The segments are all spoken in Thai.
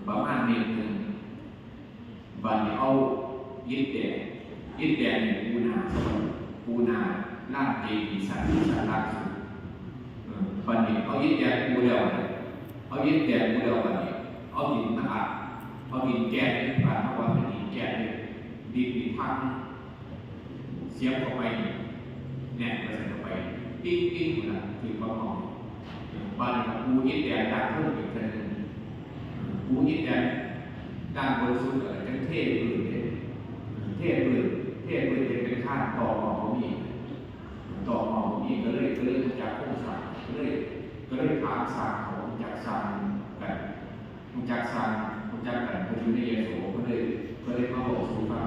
ประมาณเมตรหนึ่งบัดนี้เอายึดแดงเนี่ยปูนาล่างเจดีย์สันล่างสุดบัดนี้เอายึดแดงปูแล้วบัดนี้เอาดินมาอัดเอาดินแก้ที่ผ่านมาว่าเป็นดินแก้ดินพังเสียบเข้าไปเนี่ยใส่เข้าไปปิ้งหมดละถือว่าหอมบัดนี้ปูยึดแดงดังเพิ่มอีกทีนึงปูยึดแดงด้านบนสุดอะไรจังเทปืนเป็นข้างต่อหมอมีก็เลยจากโค้งสร้างก็เลยถามสร้างเขาจากสร้างกันกันคนอยู่ในเยโสก็เลยมาบอกสุภา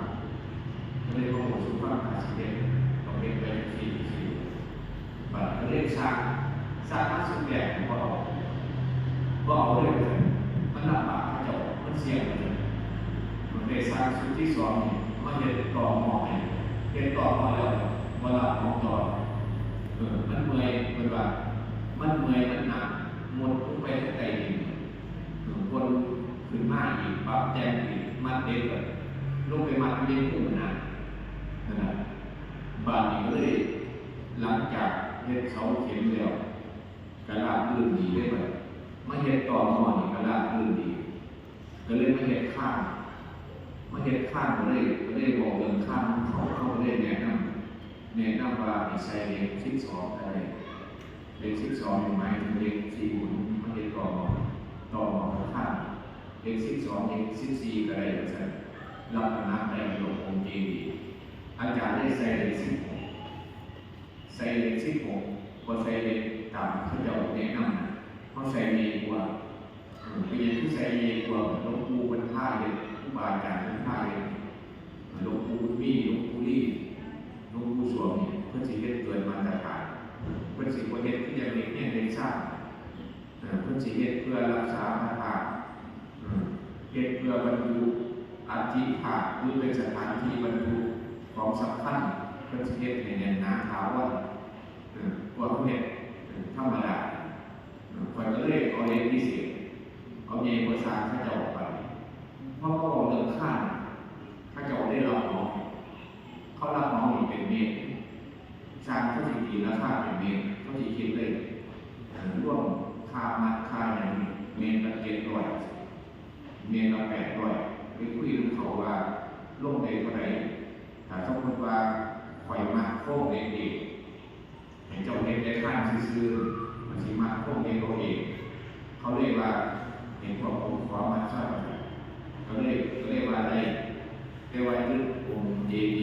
พอาชีพต้องเป็นไปที่บัดก็เลยสร้างมาสุดแดงก็เอาเลยมันลำบากเจ้ามันเสี่ยงเลยมันได้สร้างชุดที่สองมันจะต่อหม้อแล้วเวลาหม้อต่อมันเมื่อยมันหนักหมดลงไปทั้งใจดินคนขึ้นมาอีกปรับแจงอีกมันเด็กแบบลงไปมัดเลี้ยงผู้นะครับบ้านนี้ก็เลยหลังจากเฮ็ดเสาเข็มแล้วกระลาลื่นดีได้ไหมมาเฮ็ดต่อหม้อนี่กระลาลื่นดีก็เลยมาเฮ็ดข้างก็เลยบอกเรื่องข้างเขาเลยแนะนำว่าใช้เลข12อะไรเลข12หมายถึงเลข4หุ่นมาเฮ็ดต่อหม้อข้างเลข12เลข14ก็ได้ก็ใช่รับคณะได้ลงองค์เจดีย์อาจารย์ได้ใส่เลข16ก็ใส่เลขตามเขาเจ้าแนะนำเขาใส่เมกว่าเป็นอย่างที่ใส่เมกว่าหลวงปู่บรรท่าเลยผู้บาอาจารย์บรรท่าเลยหลวงปู่มี่หลวงปู่ลี่หลวงปู่สวงเนี่ยเพื่อนสิเฮ็ดเกิดมาตรฐานเพื่อนสิบ่เฮ็ดที่จะเล็กเนี่ยเล็กสร้างเพื่อนสิเฮ็ดเพื่อรักษาพระธาตุเฮ็ดเพื่อบรรจุอัฐิธาตุหรือเป็นสถานที่บรรจุของสำคัญเพื่อนสิเฮ็ดในหนาขาวว่าพวกเฮ็ดธรรมดาคนก็เลยเอาเลขพิเศษเอาเงินภาษาข้าเจ้าออกไปเพราะเขาบอกเรื่องข้างข้าเจ้าได้รับน้องเขารับน้องอีกเป็นเมตรสร้างเขาสิตีราคาเป็นเมตรเขาสิคิดเลยร่วมค่ามัดค่าอย่างเมตรละ700เมตรละ800ไปคุยกับเขาว่าลงในเท่าไหร่ถ้าสมมติว่าข่อยมาโค้งเด็กเห็นเจ้าเห็นได้ข้างซื่อมันสิมาโค้งเองเขาเรียกว่าเห็นพวกผมขอมาทราบก็เลยว่าได้ยึดองค์เจดี